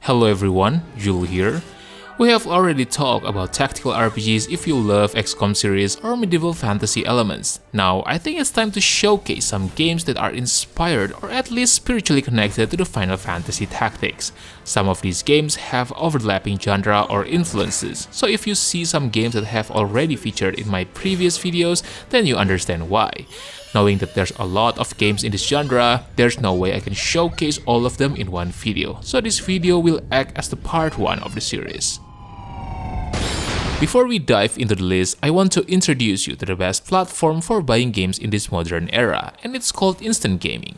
Hello everyone, Jul here. We have already talked about tactical RPGs if you love XCOM series or medieval fantasy elements. Now, I think it's time to showcase some games that are inspired or at least spiritually connected to the Final Fantasy Tactics. Some of these games have overlapping genre or influences, so if you see some games that have already featured in my previous videos, then you understand why. Knowing that there's a lot of games in this genre, there's no way I can showcase all of them in one video, so this video will act as the part 1 of the series. Before we dive into the list, I want to introduce you to the best platform for buying games in this modern era, and it's called Instant Gaming.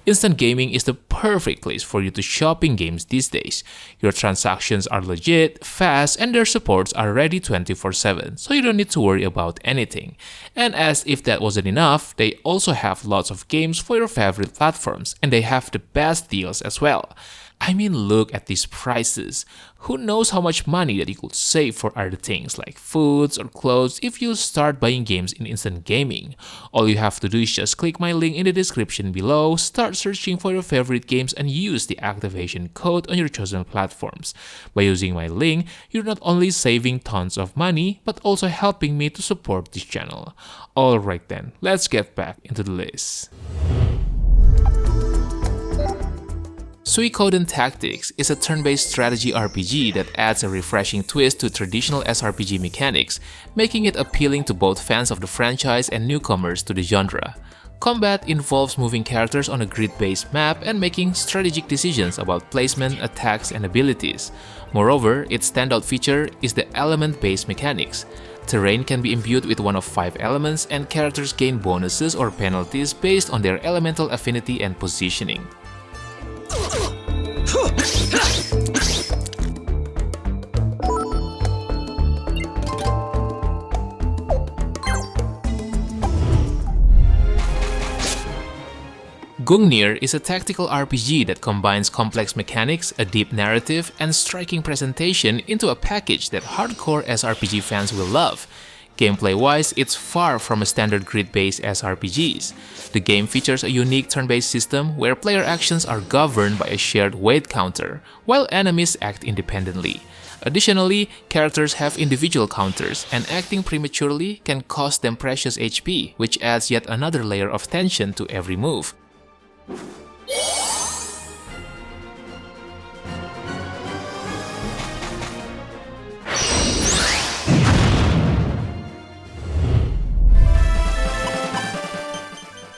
Instant Gaming is the perfect place for you to shopping games these days. Your transactions are legit, fast, and their supports are ready 24/7, so you don't need to worry about anything. And as if that wasn't enough, they also have lots of games for your favorite platforms, and they have the best deals as well. I mean, look at these prices. Who knows how much money that you could save for other things like foods or clothes if you start buying games in Instant Gaming. All you have to do is just click my link in the description below, start searching for your favorite games, and use the activation code on your chosen platforms. By using my link, you're not only saving tons of money, but also helping me to support this channel. Alright then, let's get back into the list. Suikoden Tactics is a turn-based strategy RPG that adds a refreshing twist to traditional SRPG mechanics, making it appealing to both fans of the franchise and newcomers to the genre. Combat involves moving characters on a grid-based map and making strategic decisions about placement, attacks, and abilities. Moreover, its standout feature is the element-based mechanics. Terrain can be imbued with one of 5 elements, and characters gain bonuses or penalties based on their elemental affinity and positioning. Gungnir is a tactical RPG that combines complex mechanics, a deep narrative, and striking presentation into a package that hardcore SRPG fans will love. Gameplay-wise, it's far from a standard grid-based SRPGs. The game features a unique turn-based system where player actions are governed by a shared weight counter, while enemies act independently. Additionally, characters have individual counters, and acting prematurely can cost them precious HP, which adds yet another layer of tension to every move.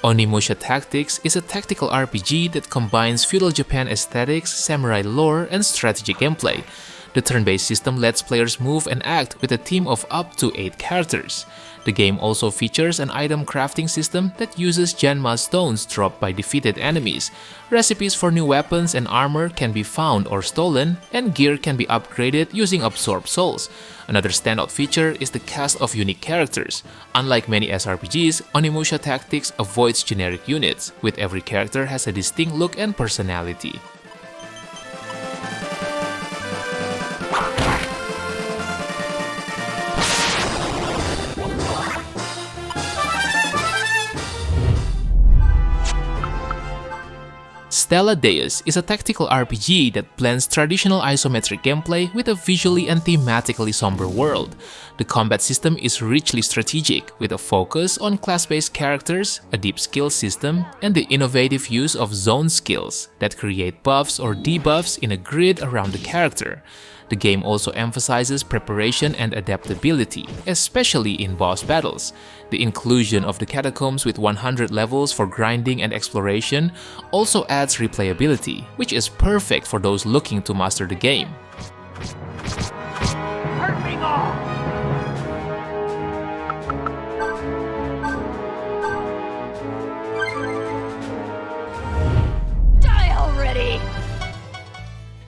Onimusha Tactics is a tactical RPG that combines feudal Japan aesthetics, samurai lore, and strategic gameplay. The turn-based system lets players move and act with a team of up to 8 characters. The game also features an item crafting system that uses Jeanne stones dropped by defeated enemies. Recipes for new weapons and armor can be found or stolen, and gear can be upgraded using absorbed souls. Another standout feature is the cast of unique characters. Unlike many SRPGs, Onimusha Tactics avoids generic units, with every character has a distinct look and personality. Stella Deus is a tactical RPG that blends traditional isometric gameplay with a visually and thematically somber world. The combat system is richly strategic, with a focus on class-based characters, a deep skill system, and the innovative use of zone skills that create buffs or debuffs in a grid around the character. The game also emphasizes preparation and adaptability, especially in boss battles. The inclusion of the catacombs with 100 levels for grinding and exploration also adds replayability, which is perfect for those looking to master the game.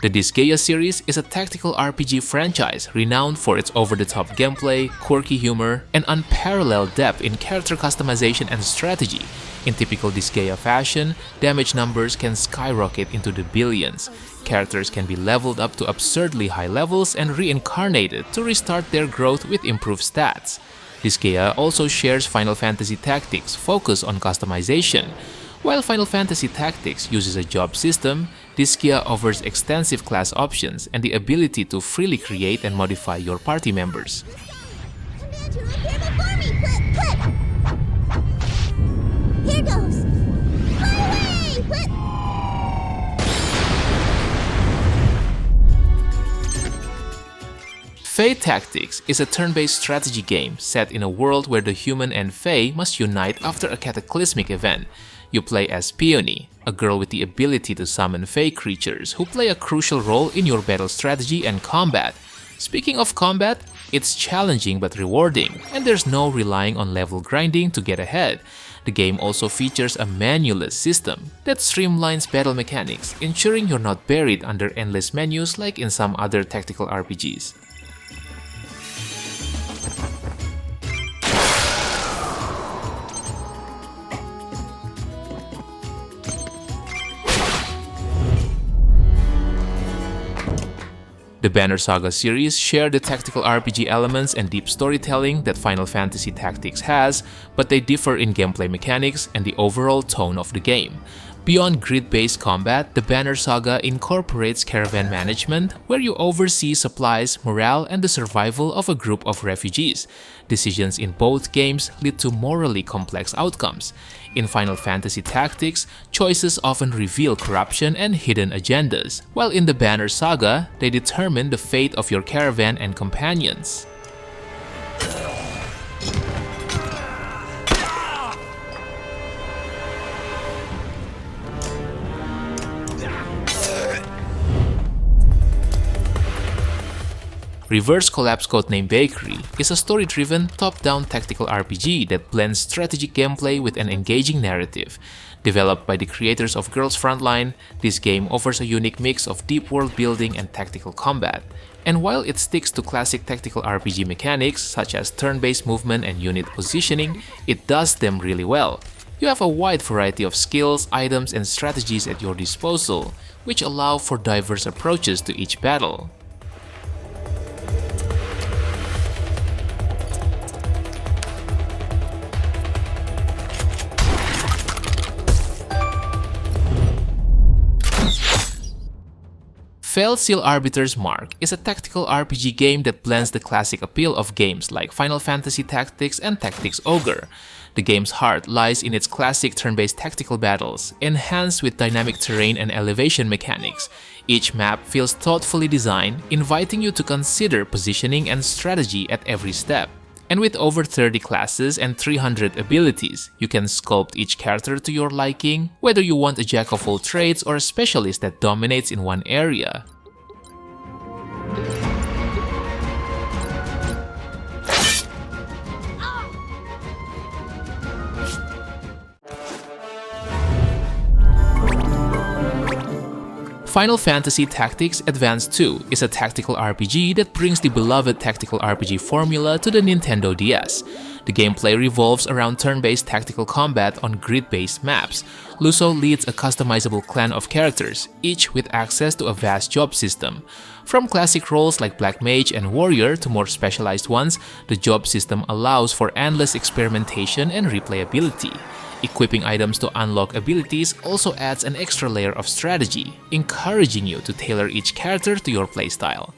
The Disgaea series is a tactical RPG franchise renowned for its over-the-top gameplay, quirky humor, and unparalleled depth in character customization and strategy. In typical Disgaea fashion, damage numbers can skyrocket into the billions. Characters can be leveled up to absurdly high levels and reincarnated to restart their growth with improved stats. Disgaea also shares Final Fantasy Tactics' focus on customization. While Final Fantasy Tactics uses a job system, Disgaea offers extensive class options and the ability to freely create and modify your party members. Command to appear before me! Flip! Flip! Here goes! Fly away! Flip! Fae Tactics is a turn-based strategy game set in a world where the human and Fae must unite after a cataclysmic event. You play as Peony, a girl with the ability to summon Fae creatures who play a crucial role in your battle strategy and combat. Speaking of combat, it's challenging but rewarding, and there's no relying on level grinding to get ahead. The game also features a menu-less system that streamlines battle mechanics, ensuring you're not buried under endless menus like in some other tactical RPGs. The Banner Saga series share the tactical RPG elements and deep storytelling that Final Fantasy Tactics has, but they differ in gameplay mechanics and the overall tone of the game. Beyond grid-based combat, the Banner Saga incorporates caravan management, where you oversee supplies, morale, and the survival of a group of refugees. Decisions in both games lead to morally complex outcomes. In Final Fantasy Tactics, choices often reveal corruption and hidden agendas, while in the Banner Saga, they determine the fate of your caravan and companions. Reverse Collapse Codename Bakery is a story-driven, top-down tactical RPG that blends strategic gameplay with an engaging narrative. Developed by the creators of Girls Frontline, this game offers a unique mix of deep world building and tactical combat. And while it sticks to classic tactical RPG mechanics such as turn-based movement and unit positioning, it does them really well. You have a wide variety of skills, items, and strategies at your disposal, which allow for diverse approaches to each battle. Seal Arbiter's Mark is a tactical RPG game that blends the classic appeal of games like Final Fantasy Tactics and Tactics Ogre. The game's heart lies in its classic turn-based tactical battles, enhanced with dynamic terrain and elevation mechanics. Each map feels thoughtfully designed, inviting you to consider positioning and strategy at every step. And with over 30 classes and 300 abilities, you can sculpt each character to your liking, whether you want a jack of all trades or a specialist that dominates in one area. Final Fantasy Tactics Advance 2 is a tactical RPG that brings the beloved tactical RPG formula to the Nintendo DS. The gameplay revolves around turn-based tactical combat on grid-based maps. Luso leads a customizable clan of characters, each with access to a vast job system. From classic roles like Black Mage and Warrior to more specialized ones, the job system allows for endless experimentation and replayability. Equipping items to unlock abilities also adds an extra layer of strategy, encouraging you to tailor each character to your playstyle.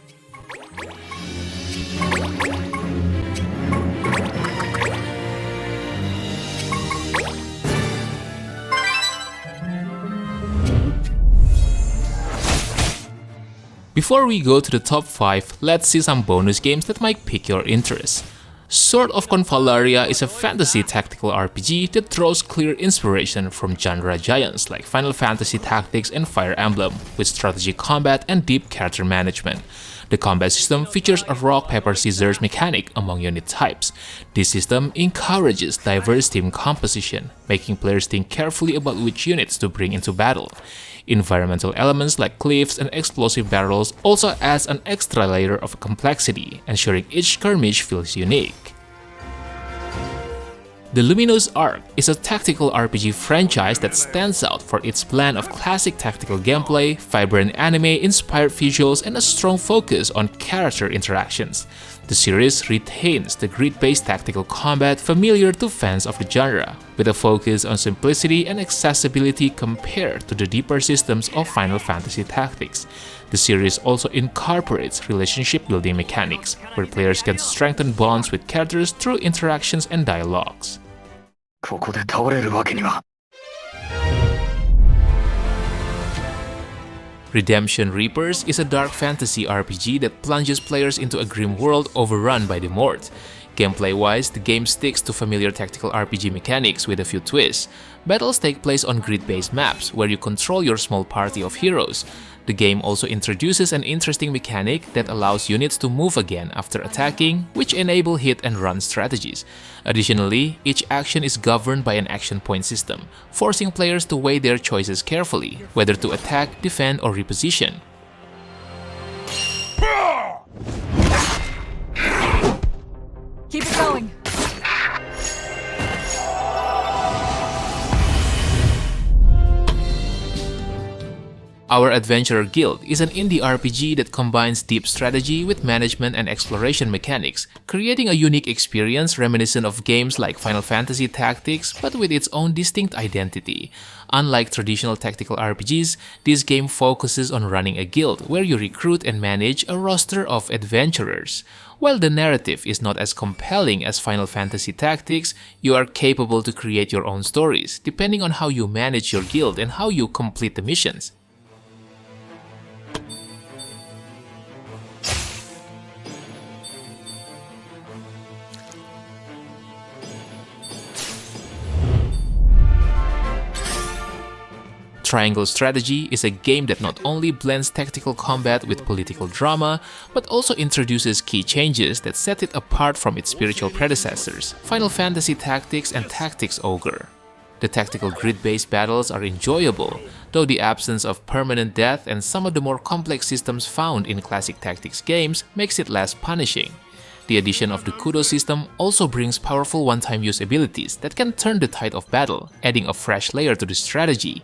Before we go to the top 5, let's see some bonus games that might pique your interest. Sword of Convallaria is a fantasy tactical RPG that draws clear inspiration from genre giants like Final Fantasy Tactics and Fire Emblem, with strategy combat and deep character management. The combat system features a rock, paper, scissors mechanic among unit types. This system encourages diverse team composition, making players think carefully about which units to bring into battle. Environmental elements like cliffs and explosive barrels also adds an extra layer of complexity, ensuring each skirmish feels unique. The Luminous Arc is a tactical RPG franchise that stands out for its blend of classic tactical gameplay, vibrant anime-inspired visuals, and a strong focus on character interactions. The series retains the grid-based tactical combat familiar to fans of the genre, with a focus on simplicity and accessibility compared to the deeper systems of Final Fantasy Tactics. The series also incorporates relationship-building mechanics, where players can strengthen bonds with characters through interactions and dialogues. Redemption Reapers is a dark fantasy RPG that plunges players into a grim world overrun by the Mort. Gameplay-wise, the game sticks to familiar tactical RPG mechanics with a few twists. Battles take place on grid-based maps, where you control your small party of heroes. The game also introduces an interesting mechanic that allows units to move again after attacking, which enable hit-and-run strategies. Additionally, each action is governed by an action point system, forcing players to weigh their choices carefully, whether to attack, defend, or reposition. Keep it going! Our Adventurer Guild is an indie RPG that combines deep strategy with management and exploration mechanics, creating a unique experience reminiscent of games like Final Fantasy Tactics but with its own distinct identity. Unlike traditional tactical RPGs, this game focuses on running a guild where you recruit and manage a roster of adventurers. While the narrative is not as compelling as Final Fantasy Tactics, you are capable to create your own stories, depending on how you manage your guild and how you complete the missions. Triangle Strategy is a game that not only blends tactical combat with political drama, but also introduces key changes that set it apart from its spiritual predecessors, Final Fantasy Tactics and Tactics Ogre. The tactical grid-based battles are enjoyable, though the absence of permanent death and some of the more complex systems found in classic tactics games makes it less punishing. The addition of the Kudo system also brings powerful one-time use abilities that can turn the tide of battle, adding a fresh layer to the strategy.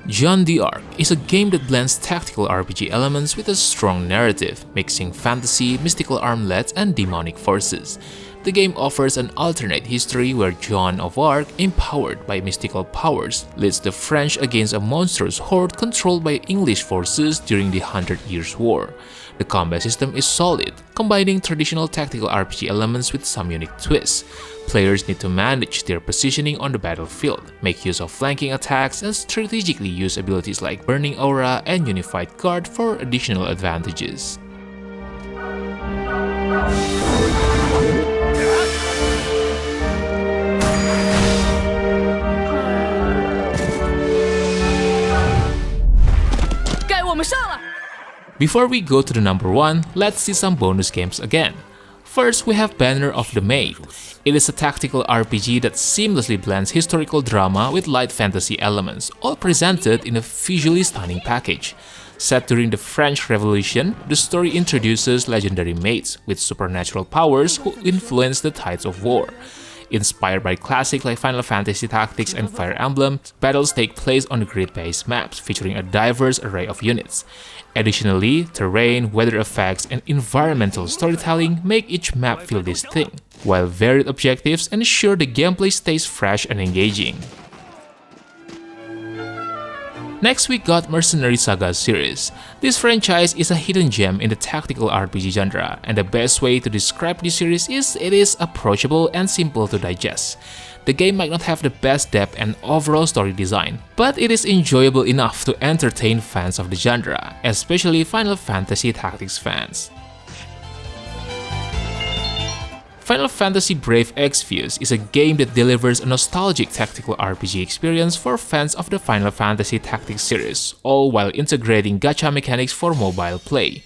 Jeanne the Arc is a game that blends tactical RPG elements with a strong narrative, mixing fantasy, mystical armlets, and demonic forces. The game offers an alternate history where Joan of Arc, empowered by mystical powers, leads the French against a monstrous horde controlled by English forces during the 100 Years' War. The combat system is solid, combining traditional tactical RPG elements with some unique twists. Players need to manage their positioning on the battlefield, make use of flanking attacks, and strategically use abilities like Burning Aura and Unified Guard for additional advantages. Before we go to the number 1, let's see some bonus games again. First, we have Banner of the Maid. It is a tactical RPG that seamlessly blends historical drama with light fantasy elements, all presented in a visually stunning package. Set during the French Revolution, the story introduces legendary maids with supernatural powers who influence the tides of war. Inspired by classics like Final Fantasy Tactics and Fire Emblem, battles take place on grid-based maps featuring a diverse array of units. Additionally, terrain, weather effects, and environmental storytelling make each map feel distinct, while varied objectives ensure the gameplay stays fresh and engaging. Next, we got Mercenaries Saga series. This franchise is a hidden gem in the tactical RPG genre, and the best way to describe this series is it is approachable and simple to digest. The game might not have the best depth and overall story design, but it is enjoyable enough to entertain fans of the genre, especially Final Fantasy Tactics fans. Final Fantasy Brave Exvius is a game that delivers a nostalgic tactical RPG experience for fans of the Final Fantasy Tactics series, all while integrating gacha mechanics for mobile play.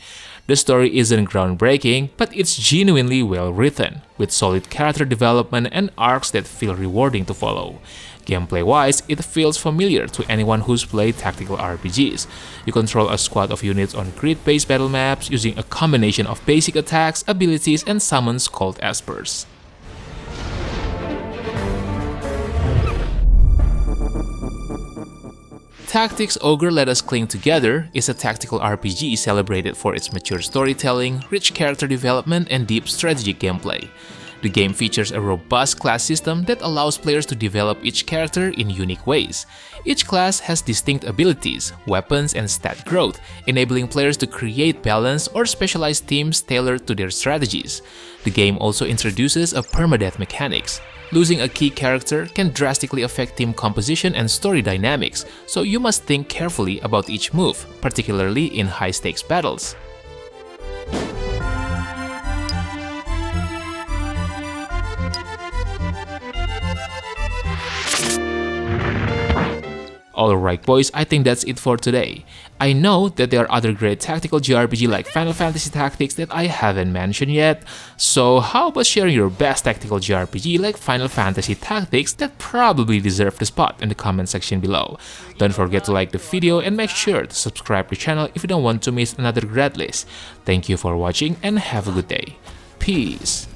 The story isn't groundbreaking, but it's genuinely well written, with solid character development and arcs that feel rewarding to follow. Gameplay-wise, it feels familiar to anyone who's played tactical RPGs. You control a squad of units on grid-based battle maps using a combination of basic attacks, abilities, and summons called espers. Tactics Ogre Let Us Cling Together is a tactical RPG celebrated for its mature storytelling, rich character development, and deep strategic gameplay. The game features a robust class system that allows players to develop each character in unique ways. Each class has distinct abilities, weapons, and stat growth, enabling players to create balanced or specialized teams tailored to their strategies. The game also introduces a permadeath mechanics. Losing a key character can drastically affect team composition and story dynamics, so you must think carefully about each move, particularly in high-stakes battles. Alright boys, I think that's it for today. I know that there are other great tactical JRPG like Final Fantasy Tactics that I haven't mentioned yet, so how about sharing your best tactical JRPG like Final Fantasy Tactics that probably deserve the spot in the comment section below. Don't forget to like the video and make sure to subscribe to the channel if you don't want to miss another grad list. Thank you for watching and have a good day. Peace!